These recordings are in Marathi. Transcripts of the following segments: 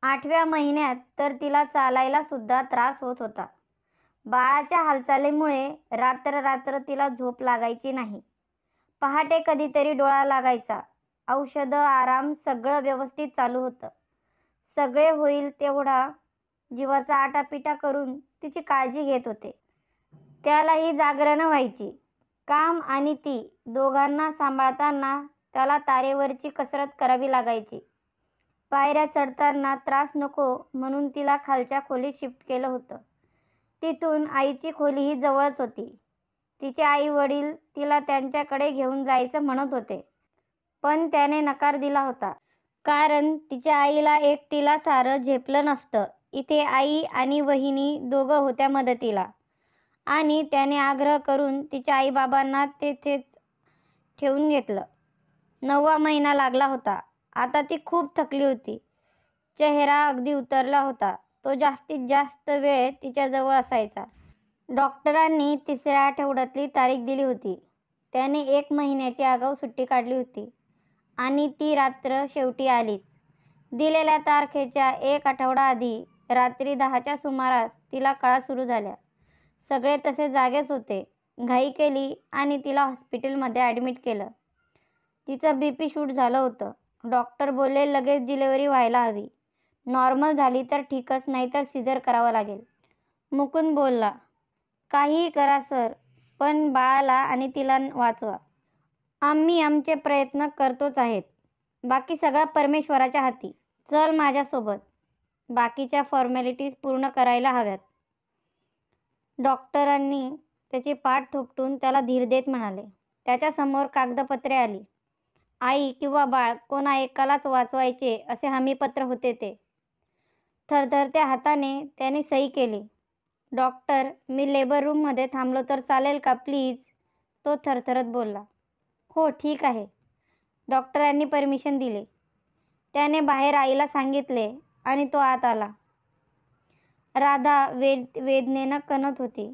8व्या महिन्यात तर तिला चालायला सुद्धा त्रास होत होता. बाळाच्या हालचालीमुळे रात्र रात्र तिला झोप लागायची नाही. पहाटे कधीतरी डोळा लागायचा. औषधं, आराम सगळं व्यवस्थित चालू होतं. सगळे होईल तेवढा जीवाचा आटापिटा करून तिची काळजी घेत होते. त्यालाही जागरणं व्हायची. काम आणि ती दोघांना सांभाळताना त्याला तारेवरची कसरत करावी लागायची. पायऱ्या चढताना त्रास नको म्हणून तिला खालच्या खोलीत शिफ्ट केलं होतं. तिथून आईची खोलीही जवळच होती. तिचे आई वडील तिला त्यांच्याकडे घेऊन जायचं म्हणत होते, पण त्याने नकार दिला होता. कारण तिच्या आईला एकटीला सारं झेपलं नसतं. इथे आई आणि वहिनी दोघं होत्या मदतीला आणि त्याने आग्रह करून तिच्या आईबाबांना तेथेच ठेवून घेतलं. 9वा महिना लागला होता. आता ती खूप थकली होती. चेहरा अगदी उतरला होता. तो जास्तीत जास्त वेळ तिच्याजवळ असायचा. डॉक्टरांनी 3ऱ्या आठवड्यातली तारीख दिली होती. त्याने 1 महिन्याची आगाऊ सुट्टी काढली होती आणि ती रात्र शेवटी आलीच. दिलेल्या तारखेच्या 1 आठवडा आधी रात्री 10च्या सुमारास तिला कळा सुरू झाल्या. सगळे तसे जागेच होते. घाई केली आणि तिला हॉस्पिटलमध्ये ॲडमिट केलं. तिचं BP शूट झालं होतं. डॉक्टर बोलले लगेच डिलिव्हरी व्हायला हवी. नॉर्मल झाली तर ठीकच, नाहीतर सिझर करावं लागेल. मुकुंद बोलला, काहीही करा सर, पण बाळाला आणि तिला वाचवा. आम्ही आमचे प्रयत्न करतोच आहेत. बाकी सगळं परमेश्वराच्या हाती. चल माझ्यासोबत. बाकीच्या फॉर्मॅलिटीज पूर्ण करायला हव्यात. डॉक्टरांनी त्याची पाठ थोपटून त्याला धीर देत म्हणाले. त्याच्यासमोर कागदपत्रे आली. आई किंवा बाळ कोणा एकालाच वाचवायचे असे हमीपत्र होते ते. थरथरत्या हाताने त्याने सही केली. डॉक्टर, मी लेबर रूममध्ये थांबलो तर चालेल का प्लीज? तो थरथरत बोलला. हो ठीक आहे. डॉक्टरांनी परमिशन दिली. त्याने बाहेर आईला सांगितले आणि तो आत आला. राधा वेदनेनं कणत होती.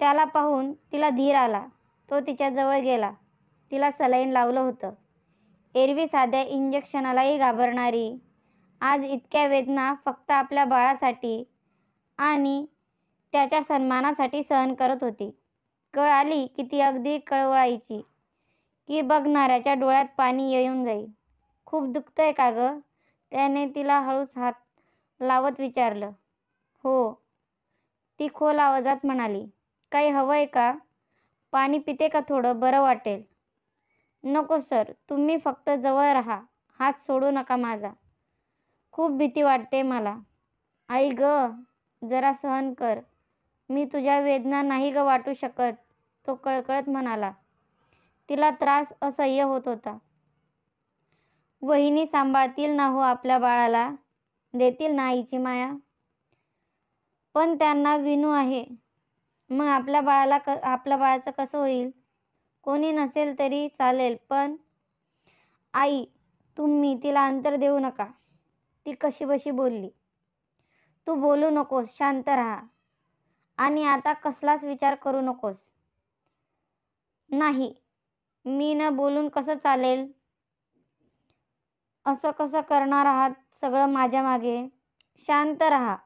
त्याला पाहून तिला धीर आला. तो तिच्याजवळ गेला. तिला सलाईन लावलं होतं. एरवी साध्या इंजेक्शनालाही घाबरणारी आज इतक्या वेदना फक्त आपल्या बाळासाठी आणि त्याच्या सन्मानासाठी सहन करत होती. कळ आली की ती अगदी कळवळायची की बघणाऱ्याच्या डोळ्यात पाणी येऊन जाईल. खूप दुखतंय का गं? त्याने तिला हळूच हात लावत विचारलं. हो, ती खोल आवाजात म्हणाली. काही हवंय का? पाणी पिते का थोडं? बरं वाटेल. नको सर, तुम्ही फक्त जवळ राहा. हात सोडू नका माझा. खूप भीती वाटते मला. आई गं, जरा सहन कर. मी तुझ्या वेदना नाही गं वाटू शकत, तो कळकळत म्हणाला. तिला त्रास असह्य होत होता. वहिनी सांभाळतील ना हो आपल्या बाळाला? देतील ना आईची माया? पण त्यांना विनू आहे. मग आपल्या बाळाचं कसं होईल? कोणी नसेल तरी चालेल, पण आई, तुम्ही तिला अंतर देऊ नका. ती कशीबशी बोलली. तू बोलू नकोस, शांत राहा. आणि आता कसलाच विचार करू नकोस. नाही, मी न बोलून कसं चालेल? असं कसं करणार आहात सगळं माझ्या मागे? शांत राहा.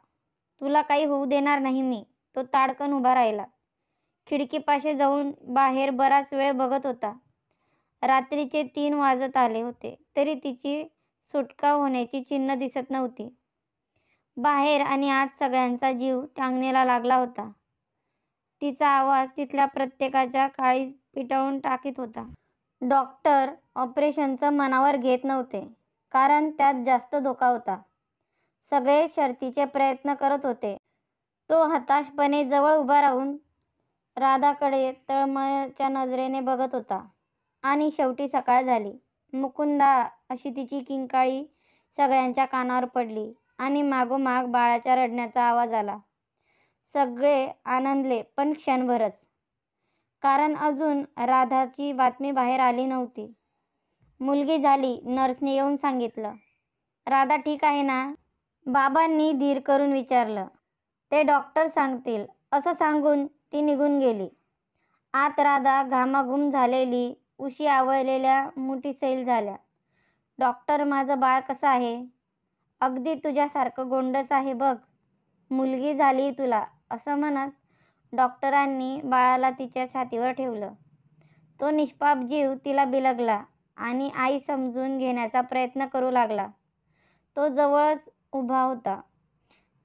तुला काही होऊ देणार नाही मी. तो ताडकन उभा राहिला. खिडकीपाशी जाऊन बाहेर बराच वेळ बघत होता. रात्रीचे 3 वाजत आले होते तरी तिची सुटका होण्याची चिन्ह दिसत नव्हती. बाहेर आणि आत सगळ्यांचा जीव टांगणीला लागला होता. तिचा आवाज तिथल्या प्रत्येकाच्या काळीज पिटाळून टाकीत होता. डॉक्टर ऑपरेशनचं मनावर घेत नव्हते, कारण त्यात जास्त धोका होता. सगळे शर्थीचे प्रयत्न करत होते. तो हताशपणे जवळ उभा राहून राधाकडे तळमळच्या नजरेने बघत होता. आणि शेवटी सकाळ झाली. मुकुंदा, अशी तिची किंकाळी सगळ्यांच्या कानावर पडली आणि मागोमाग बाळाच्या रडण्याचा आवाज आला. सगळे आनंदले, पण क्षणभरच. कारण अजून राधाची बातमी बाहेर आली नव्हती. मुलगी झाली, नर्सने येऊन सांगितलं. राधा ठीक आहे ना? बाबांनी धीर करून विचारलं. ते डॉक्टर सांगतील, असं सांगून ती निघून गेली. आत राधा घामाघूम झालेली, उशी आवळलेल्या मुठी सैल झाल्या. डॉक्टर, माझं बाळ कसं आहे? अगदी तुझ्यासारखं गोंडस आहे बघ. मुलगी झाली तुला, असं म्हणत डॉक्टरांनी बाळाला तिच्या छातीवर ठेवलं. तो निष्पाप जीव तिला बिलगला आणि आई समजून घेण्याचा प्रयत्न करू लागला. तो जवळच उभा होता.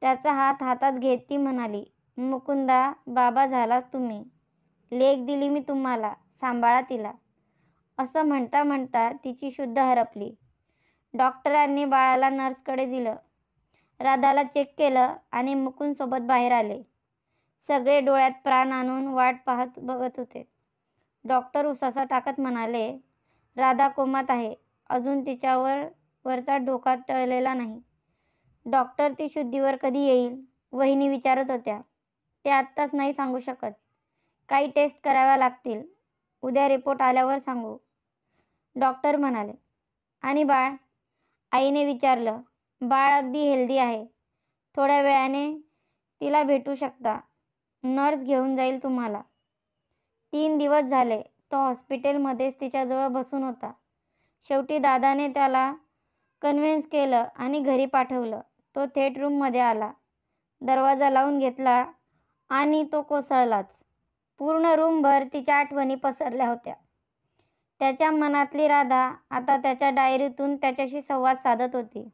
त्याचा हात हातात घेत ती म्हणाली, मुकुंदा, बाबा झालात तुम्ही. लेक दिली मी तुम्हाला, सांभाळा तिला. असं म्हणता म्हणता तिची शुद्ध हरपली. डॉक्टरांनी बाळाला नर्सकडे दिलं. राधाला चेक केलं आणि मुकुंदसोबत बाहेर आले. सगळे डोळ्यात प्राण आणून वाट पाहत बघत होते. डॉक्टर उसासा टाकत म्हणाले, राधा कोमात आहे. अजून तिच्यावर वरचा ढोका टळलेला नाही. डॉक्टर, ती शुद्धीवर कधी येईल? वहिनी विचारत होत्या. ते आत्ताच नाही सांगू शकत. काही टेस्ट कराव्या लागतील. उद्या रिपोर्ट आल्यावर सांगू, डॉक्टर म्हणाले. आणि बाळ? आईने विचारलं. बाळ अगदी हेल्दी आहे. थोड्या वेळाने तिला भेटू शकता. नर्स घेऊन जाईल तुम्हाला. 3 दिवस झाले तो हॉस्पिटलमध्येच तिच्याजवळ बसून होता. शेवटी दादाने त्याला कन्व्हिन्स केलं आणि घरी पाठवलं. तो थेट रूममध्ये आला. दरवाजा लावून घेतला आणि तो कोसळलाच. पूर्ण रूमभर तिच्या आठवणी पसरल्या होत्या. त्याच्या मनातली राधा आता त्याच्या डायरीतून त्याच्याशी संवाद साधत होती.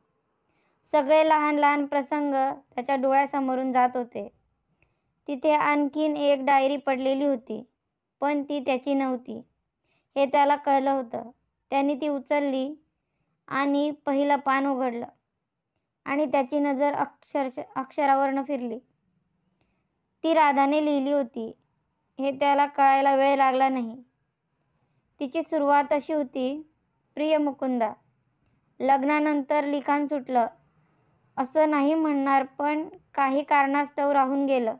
सगळे लहान लहान प्रसंग त्याच्या डोळ्यासमोरून जात होते. तिथे आणखीन एक डायरी पडलेली होती, पण ती त्याची नव्हती हे त्याला कळलं होतं. त्याने ती उचलली आणि पहिलं पान उघडलं आणि त्याची नजर अक्षरावरनं फिरली. ती राधाने लिहिली होती हे त्याला कळायला वेळ लागला नाही. तिची सुरुवात अशी होती, प्रिय मुकुंदा, लग्नानंतर लिखाण सुटलं असं नाही म्हणणार, पण काही कारणास्तव राहून गेलं.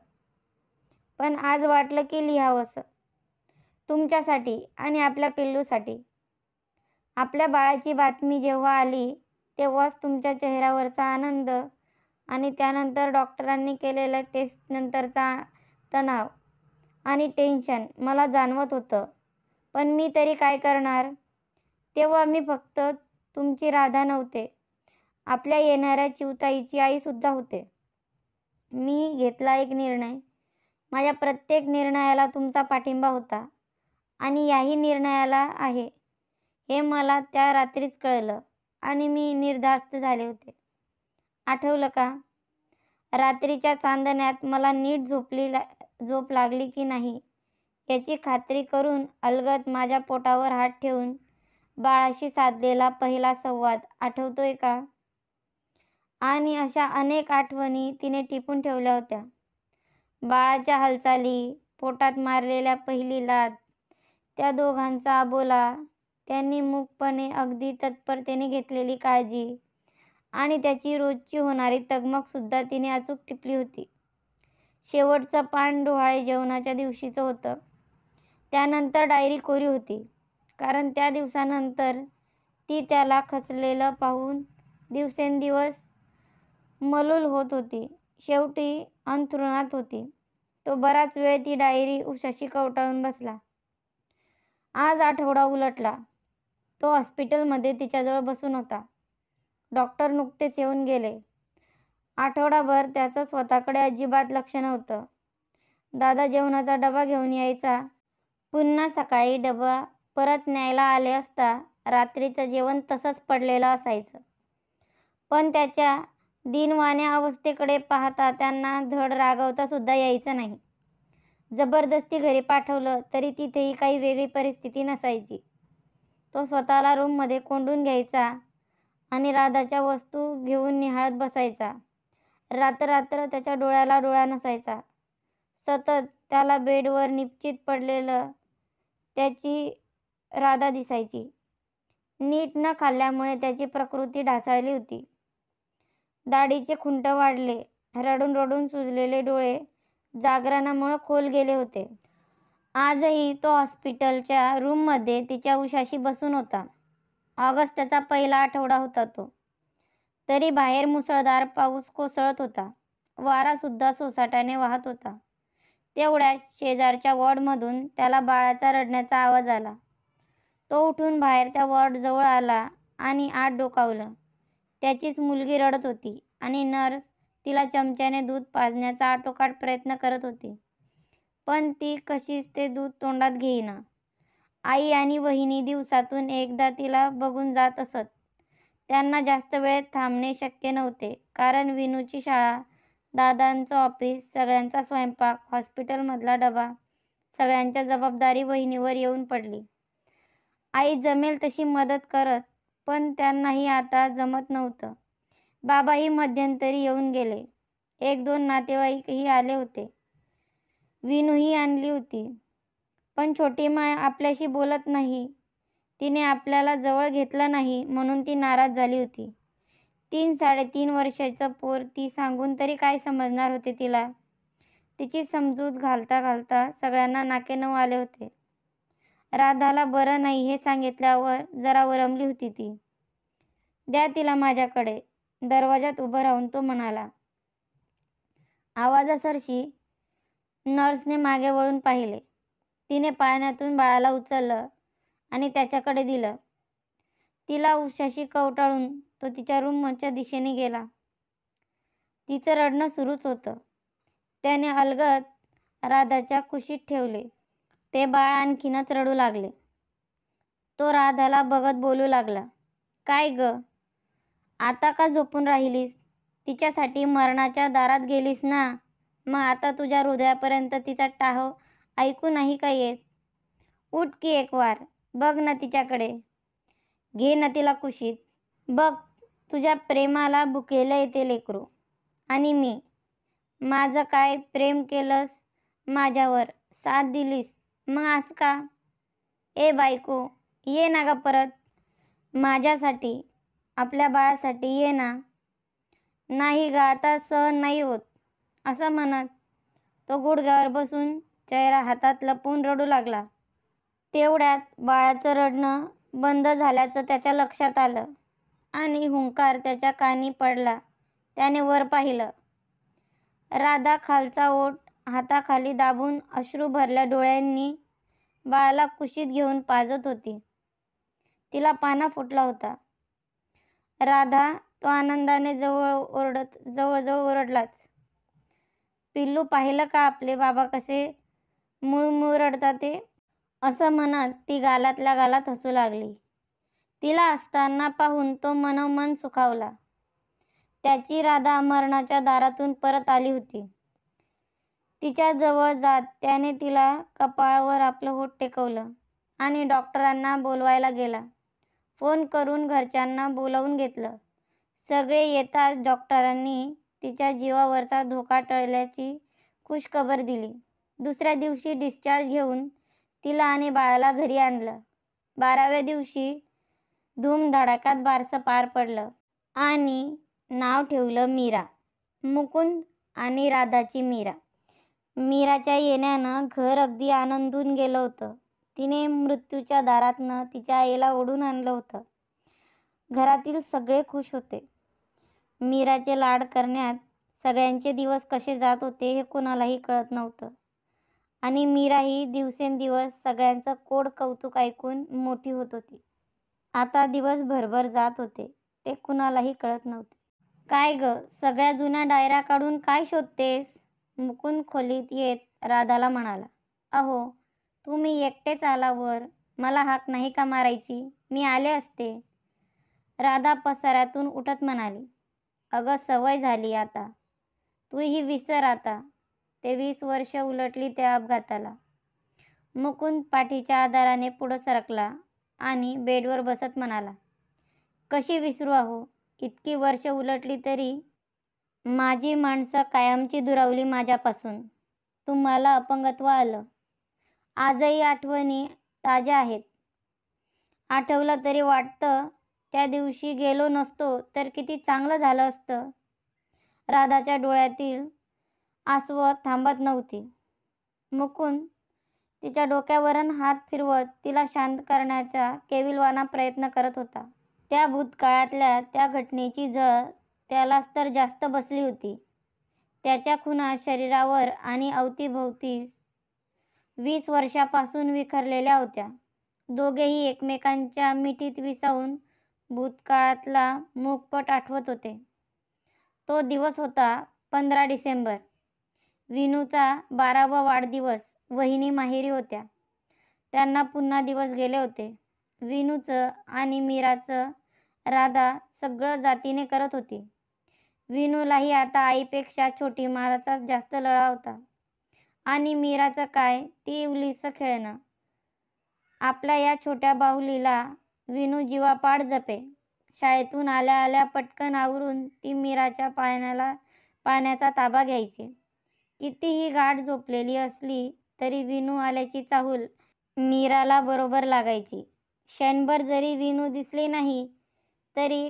पण आज वाटलं की लिहावंसं, तुमच्यासाठी आणि आपल्या पिल्लूसाठी. आपल्या बाळाची बातमी जेव्हा आली तेव्हाच तुमच्या चेहऱ्यावरचा आनंद आणि त्यानंतर डॉक्टरांनी केलेल्या टेस्टनंतरचा तणाव आणि टेन्शन मला जाणवत होतं. पण मी तरी काय करणार? तेव्हा मी फक्त तुमची राधा नव्हते, आपल्या येणाऱ्या चिवताईची आईसुद्धा होते. मी घेतला एक निर्णय. माझ्या प्रत्येक निर्णयाला तुमचा पाठिंबा होता आणि याही निर्णयाला आहे हे मला त्या रात्रीच कळलं आणि मी निर्धास्त झाले होते. आठवलं का? रात्रीच्या चांदण्यात मला नीट झोप लागली की नाही याची खात्री करून अलगद माझ्या पोटावर हात ठेवून बाळाशी साधलेला पहिला संवाद आठवतोय का? आणि अशा अनेक आठवणी तिने टिपून ठेवल्या होत्या. बाळाच्या हालचाली, पोटात मारलेल्या पहिली लाथ, त्या दोघांचा अबोला, त्यांनी मूकपणे अगदी तत्परतेने घेतलेली काळजी आणि त्याची रोजची होणारी तगमगसुद्धा तिने अचूक टिपली होती. शेवटचं पान डोहाळे जेवणाच्या दिवशीचं होतं. त्यानंतर डायरी कोरी होती, कारण त्या दिवसानंतर ती त्याला खचलेलं पाहून दिवसेंदिवस मलूल होत होती. शेवटी अंथरुणात होती. तो बराच वेळ ती डायरी उशाशी कवटाळून बसला. आज आठवडा उलटला. तो हॉस्पिटलमध्ये तिच्याजवळ बसून होता. डॉक्टर नुकतेच येऊन गेले. आठवडाभर त्याचं स्वतःकडे अजिबात लक्ष नव्हतं. दादा जेवणाचा डबा घेऊन यायचा. पुन्हा सकाळी डबा परत न्यायला आले असता रात्रीचं जेवण तसंच पडलेलं असायचं. पण त्याच्या दीनवाण्या अवस्थेकडे पाहता त्यांना धड रागवता सुद्धा यायचं नाही. जबरदस्ती घरी पाठवलं तरी तिथेही काही वेगळी परिस्थिती नसायची. तो स्वतःला रूममध्ये कोंडून घ्यायचा आणि राधाच्या वस्तू घेऊन निहाळत बसायचा. रात्र त्याच्या डोळ्याला डोळा नसायचा. सतत त्याला बेडवर निपचित पडलेलं त्याची राधा दिसायची. नीट न खाल्ल्यामुळे त्याची प्रकृती ढासळली होती. दाढीचे खुंट वाढले. रडून रडून सुजलेले डोळे जागरणामुळे खोल गेले होते. आजही तो हॉस्पिटलच्या रूममध्ये तिच्या उशाशी बसून होता. ऑगस्टचा पहिला आठवडा होता तो. तरी बाहेर मुसळधार पाऊस कोसळत होता. वारासुद्धा सोसाट्याने वाहत होता. तेवढ्यात शेजारच्या वॉर्डमधून त्याला बाळाचा रडण्याचा आवाज आला. तो उठून बाहेर त्या वॉर्डजवळ आला आणि आत डोकावलं. त्याचीच मुलगी रडत होती आणि नर्स तिला चमच्याने दूध पाजण्याचा आटोकाट प्रयत्न करत होती, पण ती कशीच ते दूध तोंडात घेईना. आई आणि वहिनी दिवसातून एकदा तिला बघून जात असत. त्यांना जास्त वेळ थांबणे शक्य नव्हते, कारण विनूची शाळा, दादांचं ऑफिस, सगळ्यांचा स्वयंपाक, हॉस्पिटलमधला डबा, सगळ्यांच्या जबाबदारी वहिनीवर येऊन पडली. आई जमेल तशी मदत करत, पण त्यांनाही आता जमत नव्हतं. बाबाही मध्यंतरी येऊन गेले. 1-2 नातेवाईकही आले होते. विनूही आणली होती. पण छोटी माय आपल्याशी बोलत नाही, तिने आपल्याला जवळ घेतलं नाही म्हणून ती नाराज झाली होती. 3-3.5 वर्षाचं पोर ती सांगून तरी काय समजणार होते तिला. तिची समजूत घालता घालता सगळ्यांना नाकेनऊ आले होते. राधाला बरं नाही हे सांगितल्यावर जरा वरमली होती ती. द्या तिला माझ्याकडे, दरवाजात उभं राहून तो म्हणाला. आवाजासरशी नर्सने मागे वळून पाहिले. तिने पाळण्यातून बाळाला उचललं आणि त्याच्याकडे दिलं. तिला उशाशी कवटाळून तो तिच्या रूमच्या दिशेने गेला. तिचं रडणं सुरूच होतं. त्याने अलगद राधाच्या कुशीत ठेवले. ते बाळ आणखीनच रडू लागले. तो राधाला बघत बोलू लागला. काय ग, आता का झोपून राहिलीस? तिच्यासाठी मरणाच्या दारात गेलीस ना, मग आता तुझ्या हृदयापर्यंत तिचा टाहो ऐकू नाही का येत? उठ की एक वार, बघ ना तिच्याकडे, घे ना तिला कुशीत. बघ, तुझ्या प्रेमाला भुकेलं येते लेकरू. आणि मी, माझं काय प्रेम केलंस माझ्यावर, साथ दिलीस, मग आज का? ए बायको, ये ना ग परत, माझ्यासाठी, आपल्या बाळासाठी ये ना. नाही ग, आता सहन नाही होत, असं म्हणत तो गुडघ्यावर बसून चेहरा हातात लपवून रडू लागला. तेवढ्यात बाळाचं रडणं बंद झाल्याचं त्याच्या लक्षात आलं आणि हुंकार त्याच्या कानी पडला. त्याने वर पाहिलं. राधा खालचा ओठ हाताखाली दाबून अश्रू भरल्या डोळ्यांनी बाळाला कुशीत घेऊन पाजत होती. तिला पाना फुटला होता. राधा, तो आनंदाने जवळजवळ ओरडलाच. पिल्लू, पाहिलं का आपले बाबा कसे मुळूमुळू रडतात ते? असं म्हणत ती गालातल्या गालात हसू लागली. तिला हसताना पाहून तो मनोमन सुखावला. त्याची राधा मरणाच्या दारातून परत आली होती. तिच्या जवळ जात त्याने तिला कपाळावर आपलं होठ टेकवलं आणि डॉक्टरांना बोलवायला गेला. फोन करून घरच्यांना बोलावून घेतलं. सगळे येताच डॉक्टरांनी तिच्या जीवावरचा धोका टळल्याची खुशखबर दिली. दुसऱ्या दिवशी डिस्चार्ज घेऊन तिला आणि बाळाला घरी आणलं. 12व्या दिवशी धूमधडाक्यात बारसं पार पडलं आणि नाव ठेवलं मीरा. मुकुंद आणि राधाची मीरा. मीराच्या येण्यानं घर अगदी आनंदून गेलं होतं. तिने मृत्यूच्या दारातनं तिच्या आईला ओढून आणलं होतं. घरातील सगळे खुश होते. मीराचे लाड करण्यात सगळ्यांचे दिवस कसे जात होते हे कुणालाही कळत नव्हतं आणि मीराही दिवसेंदिवस सगळ्यांचं कोड कौतुक ऐकून मोठी होत होती. आता दिवस भरभर जात होते ते कुणालाही कळत नव्हते. काय ग, सगळ्या जुन्या डायऱ्या काढून काय शोधतेस? मुकुंद खोलीत येत राधाला म्हणाला. अहो, तुम्ही एकटेच आलावर मला हाक नाही का मारायची? मी आले असते. राधा पसाऱ्यातून उठत म्हणाली. अगं, सवय झाली आता, तूही विसर आता. ते 20 वर्ष उलटली त्या अपघाताला. मुकुंद पाठीच्या आधाराने पुढं सरकला आणि बेडवर बसत म्हणाला. कशी विसरू आहो, इतकी वर्ष उलटली तरी माझी माणसं कायमची दुरावली माझ्यापासून. तुम्हाला अपंगत्व आलं. आजही आठवणी ताज्या आहेत. आठवलं तरी वाटतं त्या दिवशी गेलो नसतो तर किती चांगलं झालं असतं. राधाच्या डोळ्यातील आसवं थांबत नव्हती. मुकुंद तिच्या डोक्यावरून हात फिरवत तिला शांत करण्याचा केविलवाणा प्रयत्न करत होता. त्या भूतकाळातल्या त्या घटनेची झळ त्यालाच तर जास्त बसली होती. त्याच्या खुणा शरीरावर आणि अवतीभोवती 20 वर्षापासून विखरलेल्या होत्या. दोघेही एकमेकांच्या मिठीत विसावून भूतकाळातला मूकपट आठवत होते. तो दिवस होता 15 डिसेंबर. विनूचा 12वा वाढदिवस. वहिनी माहेरी होत्या. त्यांना पुन्हा दिवस गेले होते. विनूचं आणि मीराचं राधा सगळं जातीने करत होती. विनूलाही आता आईपेक्षा छोटी मालाचा जास्त लळा होता. आणि मीराचं काय, ती इवलीचं खेळणं. आपल्या या छोट्या बाहुलीला विनू जीवापाड जपे. शाळेतून आल्या आल्या पटकन आवरून ती मीराच्या पाळण्याचा ताबा घ्यायची. कितीही गाढ झोपलेली असली तरी विनू आल्याची चाहूल मीराला बरोबर लागायची. क्षणभर जरी विनू दिसली नाही तरी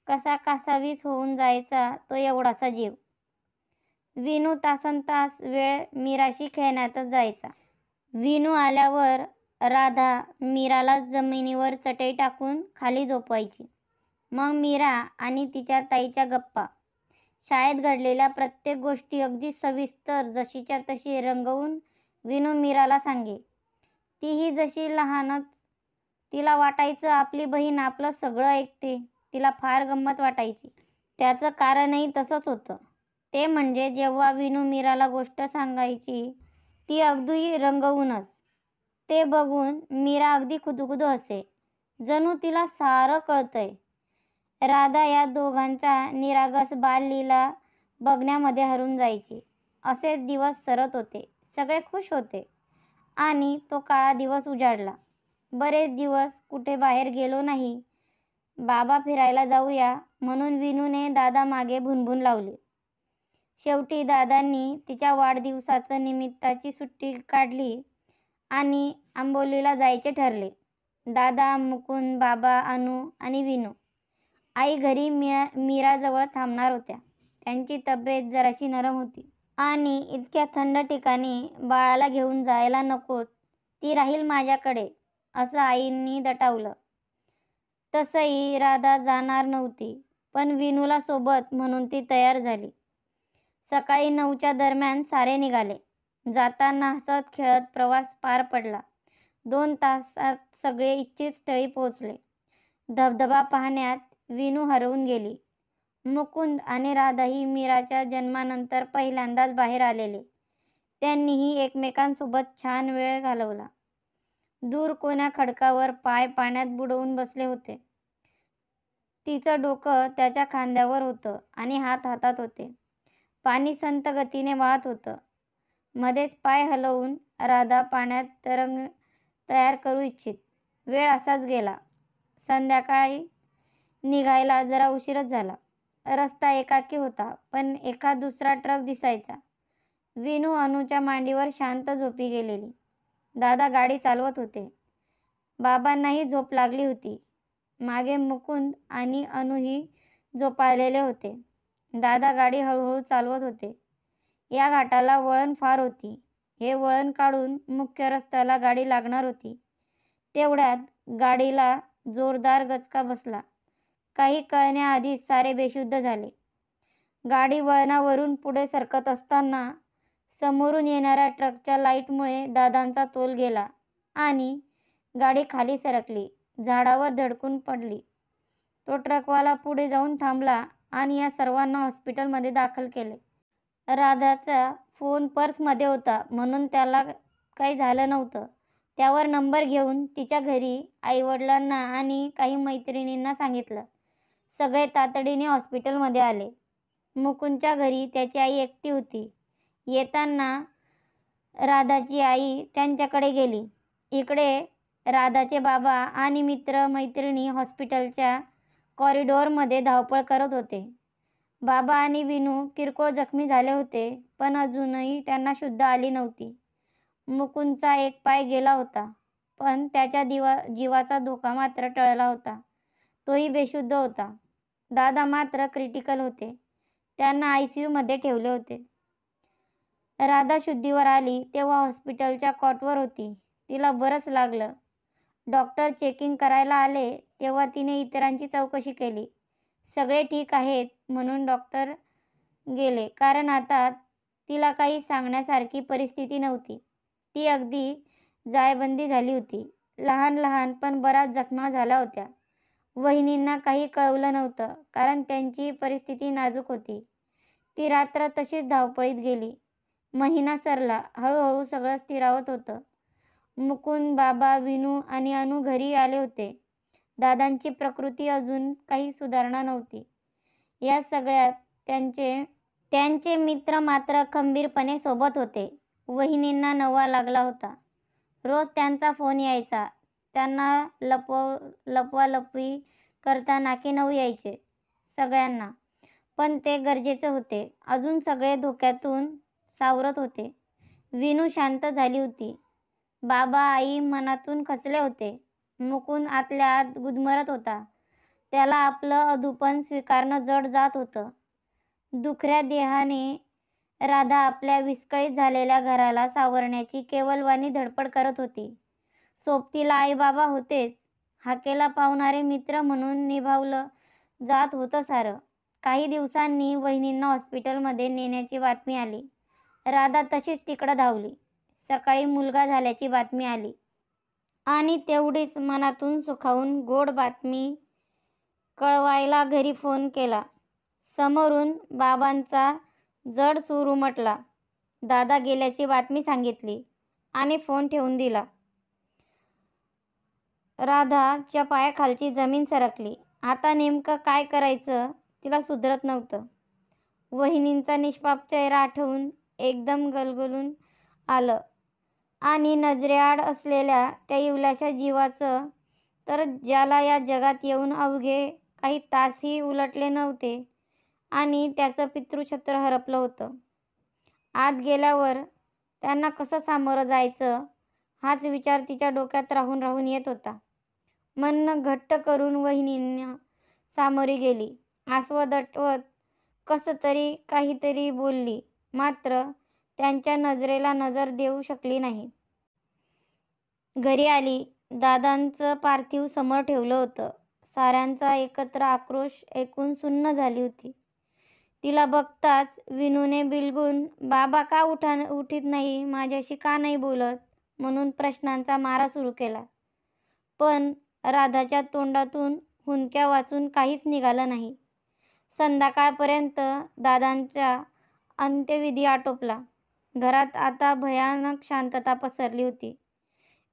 कसा कासावीस होऊन जायचा तो एवढासा जीव. विनू तासनतास वेळ मीराशी खेळण्यातच जायचा. विनू आल्यावर राधा मीराला जमिनीवर चटई टाकून खाली झोपवायची. मग मीरा आणि तिच्या ताईच्या गप्पा. शाळेत घडलेल्या प्रत्येक गोष्टी अगदी सविस्तर जशीच्या तशी रंगवून विनू मीराला सांगे. तीही जशी लहानच. तिला वाटायचं आपली बहीण आपलं सगळं ऐकते. तिला फार गंमत वाटायची. त्याचं कारणही तसंच होतं. ते म्हणजे जेव्हा विनू मीराला गोष्ट सांगायची ती अगदी रंगवूनच. ते बघून मीरा अगदी खुदुखुदू हसे. जणू तिला सारं कळतंय. राधा या दोघांच्या निरागस बाललीला बघण्यामध्ये हरून जायची. असेच दिवस सरत होते. सगळे खुश होते. आणि तो काळा दिवस उजाडला. बरेच दिवस कुठे बाहेर गेलो नाही. बाबा फिरायला जाऊया म्हणून विनूने दादा मागे भुणभुण लावली. शेवटी दादांनी तिच्या वाढदिवसाचं निमित्ताची सुट्टी काढली आणि आंबोलीला जायचे ठरले. दादा, मुकुंद, बाबा, अनु आणि विनू. आई घरी मीराजवळ थांबणार होत्या. त्यांची तब्येत जराशी नरम होती. आणि इतक्या थंड ठिकाणी बाळाला घेऊन जायला नकोत. ती राहील माझ्याकडे असं आईंनी दटावलं. तसंही राधा जाणार नव्हती. पण विनूला सोबत म्हणून ती तयार झाली. सकाळी 9च्या दरम्यान सारे निघाले. जाताना हसत खेळत प्रवास पार पडला. 2 तासात सगळे इच्छित स्थळी पोहोचले. धबधबा पाहण्यात विनू हरवून गेली. मुकुंद आणि राधाही मीराच्या जन्मानंतर पहिल्यांदाच बाहेर आलेले. त्यांनीही एकमेकांसोबत छान वेळ घालवला. दूर कोण्या खडकावर पाय पाण्यात बुडवून बसले होते. तिचं डोकं त्याच्या खांद्यावर होतं आणि हात हातात होते. पाणी संत गतीने वाहत होतं. मध्येच पाय हलवून राधा पाण्यात तरंग तयार करू इच्छित. वेळ असाच गेला. संध्याकाळी निघायला जरा उशीरच झाला. रस्ता एकाकी होता. पण एखाद दुसरा ट्रक दिसायचा. विनू अनुच्या मांडीवर शांत झोपी गेलेली. दादा गाडी चालवत होते. बाबांनाही झोप लागली होती. मागे मुकुंद आणि अनुही झोपाळलेले होते. दादा गाडी हळूहळू चालवत होते. या घाटाला वळण फार होती. हे वळण काढून मुख्य रस्त्याला गाडी लागणार होती. तेवढ्यात गाडीला जोरदार गचका बसला. काही कळण्याआधीच सारे बेशुद्ध झाले. गाडी वळणावरून पुढे सरकत असताना समोरून येणाऱ्या ट्रकच्या लाईटमुळे दादांचा तोल गेला आणि गाडी खाली सरकली. झाडावर धडकून पडली. तो ट्रकवाला पुढे जाऊन थांबला आणि या सर्वांना हॉस्पिटलमध्ये दाखल केले. राधाचा फोन पर्समध्ये होता म्हणून त्याला काही झालं नव्हतं. त्यावर नंबर घेऊन तिच्या घरी आईवडिलांना आणि काही मैत्रिणींना सांगितलं. सगळे तातडीने हॉस्पिटलमध्ये आले. मुकुंदच्या घरी त्याची आई एकटी होती. येताना राधाची आई त्यांच्याकडे गेली. इकडे राधाचे बाबा आणि मित्र मैत्रिणी हॉस्पिटलच्या कॉरिडॉरमध्ये धावपळ करत होते. बाबा आणि विनू किरकोळ जखमी झाले होते पण अजूनही त्यांना शुद्ध आली नव्हती. मुकुंदचा एक पाय गेला होता पण त्याच्या जीवाचा धोका मात्र टळला होता. तोही बेशुद्ध होता. दादा मात्र क्रिटिकल होते. त्यांना ICUमध्ये ठेवले होते. राधा शुद्धीवर आली तेव्हा हॉस्पिटलच्या कॉटवर होती. तिला बरंच लागलं. डॉक्टर चेकिंग करायला आले तेव्हा तिने इतरांची चौकशी केली. सगळे ठीक आहेत म्हणून डॉक्टर गेले. कारण आता तिला काही सांगण्यासारखी परिस्थिती नव्हती. ती अगदी जायबंदी झाली होती. लहान लहान पण बऱ्याच जखमा झाल्या होत्या. वहिनींना काही कळवलं नव्हतं, कारण त्यांची परिस्थिती नाजूक होती. ती रात्र तशीच धावपळीत गेली. महिना सरला. हळूहळू सगळं स्थिरावत होतं. मुकुंद, बाबा, विनू आणि अनु घरी आले होते. दादांची प्रकृती अजून काही सुधारणा नव्हती. या सगळ्यात त्यांचे त्यांचे मित्र मात्र खंबीरपणे सोबत होते. वहिनींना नवा लागला होता. रोज त्यांचा फोन यायचा. त्यांना लपवालपवी करता नाकीनऊ यायचे सगळ्यांना. पण ते गरजेचे होते. अजून सगळे धोक्यातून सावरत होते. विनू शांत झाली होती. बाबा, आई मनातून खचले होते. मुकुंद आतल्या आत गुदमरत होता. त्याला आपलं अधूपण स्वीकारणं जड जात होतं. दुखऱ्या देहाने राधा आपल्या विस्कळीत झालेल्या घराला सावरण्याची केवलवाणी धडपड करत होती. सोबतीला आई-बाबा होतेच. हाकेला पावणारे मित्र म्हणून निभावलं जात होतं सारं. काही दिवसांनी वहिनींना हॉस्पिटलमध्ये नेण्याची बातमी आली. राधा तशीच तिकडं धावली. सकाळी मुलगा झाल्याची बातमी आली. आणि तेवढीच मनातून सुखावून गोड बातमी कळवायला घरी फोन केला. समोरून बाबांचा जड सूर उमटला. दादा गेल्याची बातमी सांगितली आणि फोन ठेवून दिला. राधाच्या पायाखालची जमीन सरकली. आता नेमकं काय करायचं तिला सुधरत नव्हतं. वहिनींचा निष्पाप चेहरा आठवून एकदम गलगलून आलं आणि नजरेआड असलेल्या त्या इवल्याशा जीवाचं, तर ज्याला या जगात येऊन अवघे काही तासही उलटले नव्हते आणि त्याचं पितृछत्र हरपलं होतं. आत गेल्यावर त्यांना कसं सामोरं जायचं हाच विचार तिच्या डोक्यात राहून राहून येत होता. मन घट्ट करून वहिनींना सामोरी गेली. आस्वाद आठवत कसं तरी काहीतरी बोलली, मात्र त्यांच्या नजरेला नजर देऊ शकली नाही. घरी आली. दादांचं पार्थिव समोर ठेवलं होतं. साऱ्यांचा एकत्र आक्रोश ऐकून सुन्न झाली होती. तिला बघताच विनूने बिलगून, बाबा का उठीत नाही, माझ्याशी का नाही बोलत, म्हणून प्रश्नांचा मारा सुरू केला. पण राधाच्या तोंडातून हुंदक्या वाचून काहीच निघालं नाही. संध्याकाळपर्यंत दादांचा अंत्यविधी आटोपला. घरात आता भयानक शांतता पसरली होती.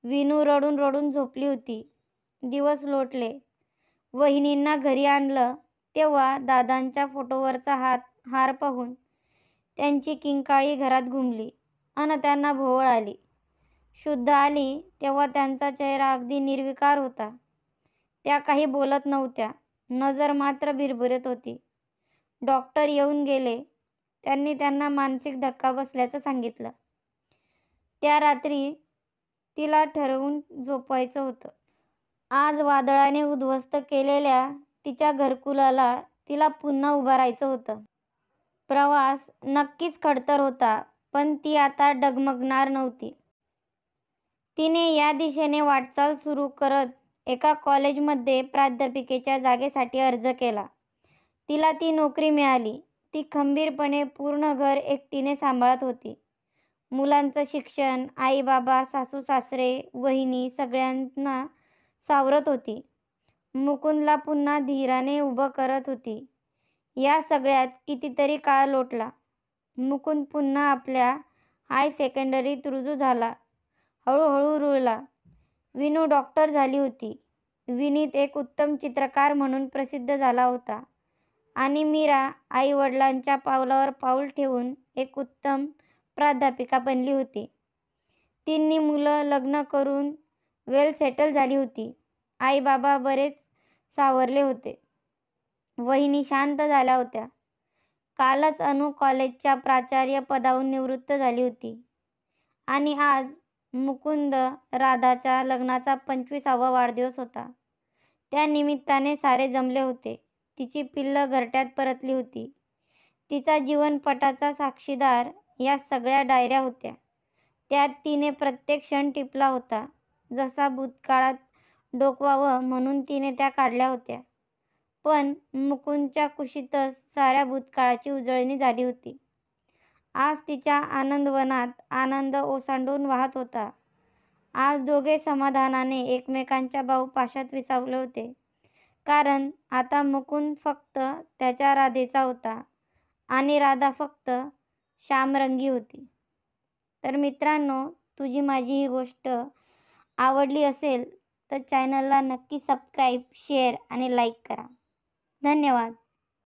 विनू रडून रडून झोपली होती. दिवस लोटले. वहिनींना घरी आणलं तेव्हा दादांच्या फोटोवरचा हार पाहून त्यांची किंकाळी घरात घुमली अन त्यांना भोवळ आली. शुद्ध आली तेव्हा त्यांचा चेहरा अगदी निर्विकार होता. त्या काही बोलत नव्हत्या. नजर मात्र भिरभिरत होती. डॉक्टर येऊन गेले. त्यांनी त्यांना मानसिक धक्का बसल्याचं सांगितलं. त्या रात्री तिला ठरवून झोपायचं होतं. आज वादळाने उद्ध्वस्त केलेल्या तिच्या घरकुलाला तिला पुन्हा उभारायचं होतं. प्रवास नक्कीच खडतर होता, पण ती आता डगमगणार नव्हती. तिने या दिशेने वाटचाल सुरू करत एका कॉलेजमध्ये प्राध्यापिकेच्या जागेसाठी अर्ज केला. तिला ती नोकरी मिळाली. ती खंबीरपणे पूर्ण घर एकटीने सांभाळत होती. मुलांचं शिक्षण, आई-बाबा, सासू-सासरे, वहिनी सगळ्यांना सावरत होती. मुकुंदला पुन्हा धीराने उभं करत होती. या सगळ्यात कितीतरी काळ लोटला. मुकुंद पुन्हा आपल्या हाय सेकंडरीत रुजू झाला. हळूहळू रुळला. विनू डॉक्टर झाली होती. विनीत एक उत्तम चित्रकार म्हणून प्रसिद्ध झाला होता आणि मीरा आई-वडिलांच्या पावलावर पाऊल ठेवून एक उत्तम प्राध्यापिका बनली होती. तिन्ही मुलं लग्न करून वेल सेटल झाली होती. आई-बाबा बरेच सावरले होते. वहिनी शांत झाल्या होत्या. कालच अनु कॉलेजच्या प्राचार्य पदावरून निवृत्त झाली होती आणि आज मुकुंद राधाच्या लग्नाचा 25वा वाढदिवस होता. त्या निमित्ताने सारे जमले होते. तिची पिल्लं घरट्यात परतली होती. तिचा जीवनपटाचा साक्षीदार या सगळ्या डायऱ्या होत्या. त्यात तिने प्रत्येक क्षण टिपला होता. जसा भूतकाळात डोकवावं म्हणून तिने त्या काढल्या होत्या. पण मुकुंदच्या कुशीतच साऱ्या भूतकाळाची उजळणी झाली होती. आज तिच्या आनंदवनात आनंद ओसांडून वाहत होता. आज दोघे समाधानाने एकमेकांच्या बाहुपाशात विसावले होते. कारण आता मुकुंद फक्त त्याच्या राधेचा होता आणि राधा फक्त श्यामरंगी होती. तर मित्रांनो, तुझी माझी ही गोष्ट आवडली असेल तर चॅनलला नक्की सबस्क्राईब, शेअर आणि लाईक करा. धन्यवाद.